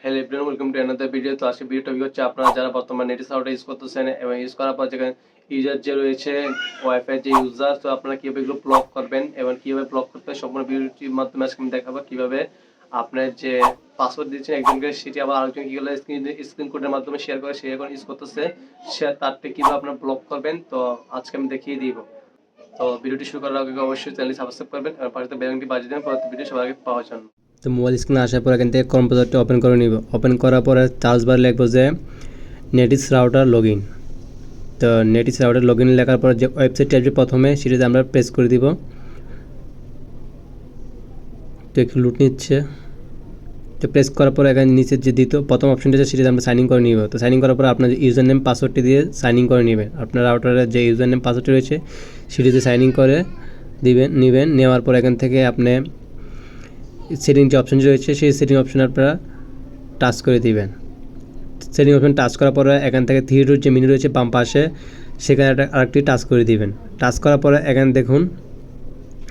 Hello everyone, welcome to another video. তো আজকে video topic হচ্ছে আপনারা যারা বর্তমানে নেট সার্ভারটা ইউজ করতেছেন এবং ইউজ করার পর যেখানে ইউজার যে রয়েছে ওয়াইফাই যে ইউজার, তো আপনারা কীভাবে এগুলো ব্লক করবেন এবং কীভাবে ব্লক করতে হয় সম্পূর্ণ ভিডিওটির মাধ্যমে আজকে আমি দেখাবো কীভাবে আপনার যে পাসওয়ার্ড দিচ্ছেন একজনকে সেটি আবার আরেকজন কীভাবে স্ক্রিন কোডের মাধ্যমে শেয়ার করে ইউজ করতেছে তারটা কীভাবে আপনারা ব্লক করবেন, তো আজকে আমি দেখিয়ে দিব। তো ভিডিওটি শুরু করার আগে অবশ্যই চ্যানেলটি সাবস্ক্রাইব করবেন এবং পাশে বেল আইকনটি বাজিয়ে দেবেন পরবর্তী ভিডিও সবার আগে পাওয়ার জন্য। তো মোবাইল স্ক্রিনে আসার পর এখান থেকে কম্পিউটারটা ওপেন করে নিব। ওপেন করার পরে সার্চ বার লিখব যে নেটিস রাউটার লগ ইন। তো নেটিস রাউটার লগ ইন লেখার পর যে ওয়েবসাইটটি আসবে প্রথমে সেটাতে আমরা প্রেস করে দিব। তো একটু লুট নিচ্ছে। তো প্রেস করার পর এখানে নিচে যে প্রথম অপশনটা আছে সেটাতে আমরা সাইন ইন করে নিব। তো সাইন ইন করার পর আপনার ইউজার নেম পাসওয়ার্ডটি দিয়ে সাইন ইন করে নেবেন। আপনার রাউটারের যে ইউজার নেম পাসওয়ার্ডটি রয়েছে সেটিতে সাইন ইন করে নেবেন। নেওয়ার পর এখান থেকে আপনি সেটিং যে অপশন রয়েছে সেই সেটিং অপশন আপনারা টাচ করে দিবেন। সেটিং অপশন টাচ করার পরে এখান থেকে থ্রি যে মেনু রয়েছে বাম পাশে সেখানে আরেকটি টাচ করে দিবেন। টাচ করার পরে এখানে দেখুন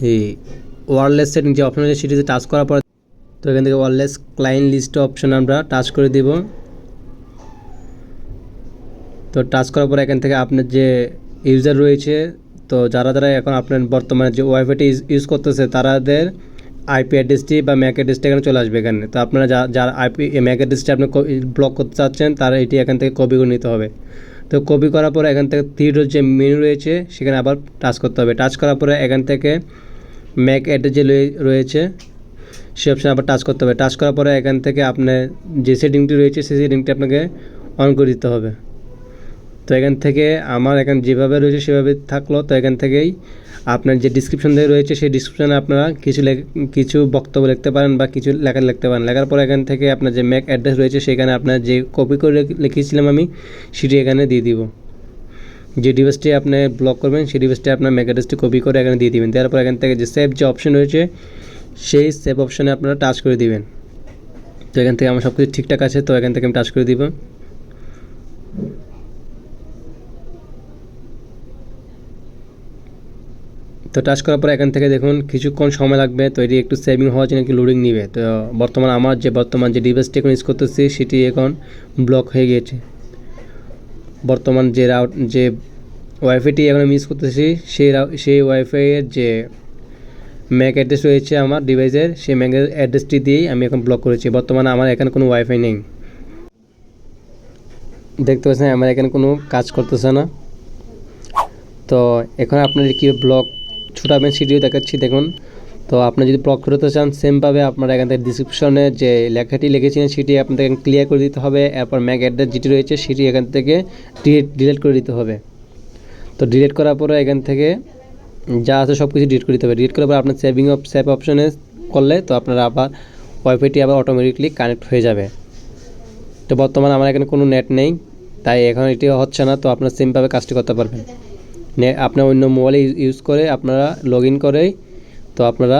এই ওয়্যারলেস সেটিং যে অপশন রয়েছে সেটিতে টাচ করার পরে তো এখান থেকে ওয়্যারলেস ক্লায়েন্ট লিস্ট অপশন আমরা টাচ করে দিব। তো টাচ করার পরে এখান থেকে আপনার যে ইউজার রয়েছে, তো যারা এখন আপনার বর্তমানে যে ওয়াইফাইটি ইউজ করতেছে তাদের আইপি অ্যাড্রেসটি বা ম্যাক অ্যাড্রেসটি এখানে চলে আসবে এখানে। তো আপনারা যারা ম্যাক অ্যাড্রেসটি আপনি ব্লক করতে চাচ্ছেন তারা এটি এখান থেকে কপি করে নিতে হবে। তো কপি করার পরে এখান থেকে থ্রি ডট যে মেনু রয়েছে সেখানে আবার টাচ করতে হবে। টাচ করার পরে এখান থেকে ম্যাক অ্যাড্রেস যে রয়েছে সেই অপশানে আবার টাচ করতে হবে। টাচ করার পরে এখান থেকে আপনার যে সেটিংটি রয়েছে সেই সেটিংটি আপনাকে অন করে দিতে হবে। তো এখান থেকে আমার এখানে যেভাবে রয়েছে সেভাবে থাকলো। তো এখান থেকেই আপনার যে ডিসক্রিপশন দিয়ে রয়েছে সেই ডিসক্রিপশনে আপনারা কিছু বক্তব্য লিখতে পারেন বা কিছু লেখা লিখতে পারেন। লেখার পর এখান থেকে আপনার যে ম্যাক অ্যাড্রেস রয়েছে সেখানে আপনার যে কপি করে লিখেছিলাম আমি সেটি এখানে দিয়ে দিব। যে ডিভাইসটি আপনি ব্লক করবেন সেই ডিভাইসটি আপনার ম্যাক অ্যাড্রেসটি কপি করে এখানে দিয়ে দিবেন। তারপর এখান থেকে যে সেভ যে অপশন রয়েছে সেই সেভ অপশনে আপনারা টাচ করে দিবেন। তো এখান থেকে আমার সব কিছু ঠিকঠাক আছে, তো এখান থেকে আমি টাচ করে দিব। তো টাচ করার পর এখান থেকে দেখুন কিছুক্ষণ সময় লাগবে। তো এটি একটু সেভিং হওয়ার জন্য একটু লোডিং নিবে। তো আমার বর্তমান যে ডিভাইসটি এখন ইউজ করতেছি সেটি এখন ব্লক হয়ে গিয়েছে। বর্তমান যে ওয়াইফাইটি এখন আমি ইউজ করতেছি সেই ওয়াইফাইয়ের যে ম্যাক অ্যাড্রেস রয়েছে আমার ডিভাইসের সেই ম্যাক অ্যাড্রেসটি দিয়েই আমি এখন ব্লক করেছি। বর্তমানে আমার এখানে কোনো ওয়াইফাই নেই, দেখতে পাচ্ছেন আমার এখানে কোনো কাজ করতেছে না। তো এখন আপনারা কীভাবে ব্লক ছুটাবেন সেটিও দেখাচ্ছি দেখুন। তো আপনি যদি ব্লক করতে চান সেমভাবে আপনারা এখান থেকে ডিসক্রিপশনে যে লেখাটি লিখেছিলেন সেটি আপনাদের ক্লিয়ার করে দিতে হবে। এরপর ম্যাক অ্যাড্রেস যেটি রয়েছে সেটি এখান থেকে ডিলিট করে দিতে হবে। তো ডিলিট করার পরে এখান থেকে যা আছে সব কিছু ডিলিট করে দিতে হবে। ডিলিট করার পর আপনার সেভ অপশনে করলে তো আপনারা আবার ওয়াইফাইটি আবার অটোমেটিকলি কানেক্ট হয়ে যাবে। তো বর্তমানে আমার এখানে কোনো নেট নেই তাই এখন এটি হচ্ছে না। তো আপনারা সেমভাবে কাজটি করতে পারবেন। আপনার অন্য মোবাইলে ইউজ করে আপনারা লগ ইন করেই তো আপনারা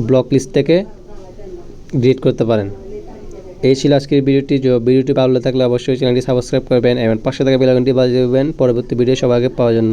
ব্লক লিস্ট থেকে ডিলিট করতে পারেন। এই ছিল আজকের ভিডিওটি ভালো লাগলে অবশ্যই চ্যানেলটি সাবস্ক্রাইব করবেন এবং পাশে থাকা বেল আইকনটি বাজিয়ে দেবেন পরবর্তী ভিডিও সবার আগে পাওয়ার জন্য।